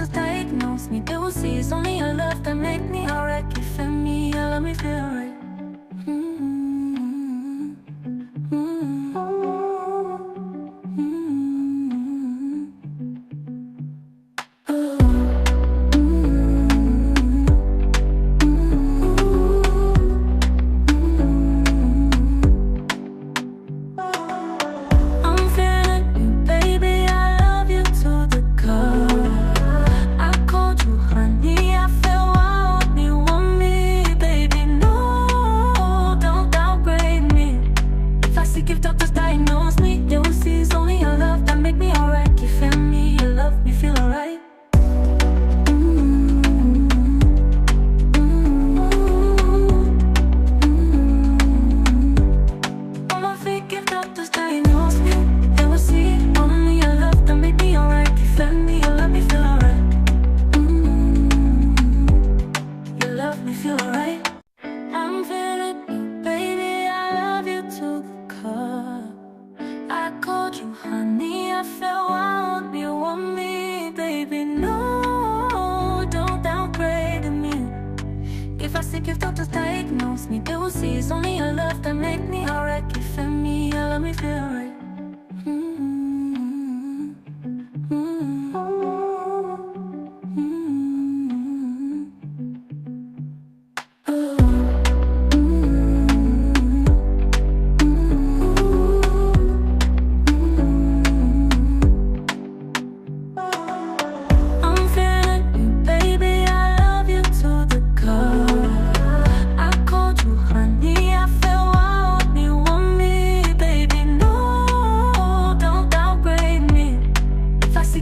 doctors diagnose me, they will see it's only your love that make me alright. If me, you love me feel right. Honey, I felt wild, you want me, baby, no, don't downgrade me. If I sick, if doctors diagnose me, they will see it's only your love that make me alright. If me, you love me feel right.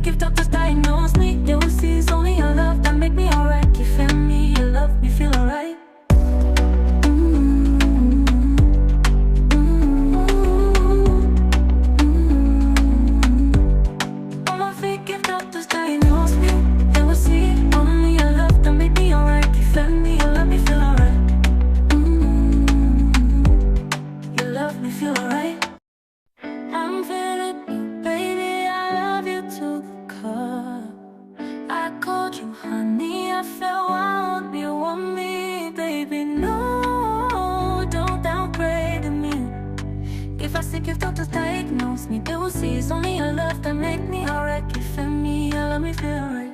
If doctors diagnose me, they will see it's only your love that make me alright. If me, you love me feel alright. On my feet, if doctors diagnose me, they will see only your love that make me alright. If me, you love me feel alright. You love me feel alright. I'm feeling you, baby, I love you too. I called you honey, I felt wild, you want me, baby, no, don't downgrade me. If I sick, if doctors diagnose me, they will see it's only your love that make me alright. If me, you love me feel right.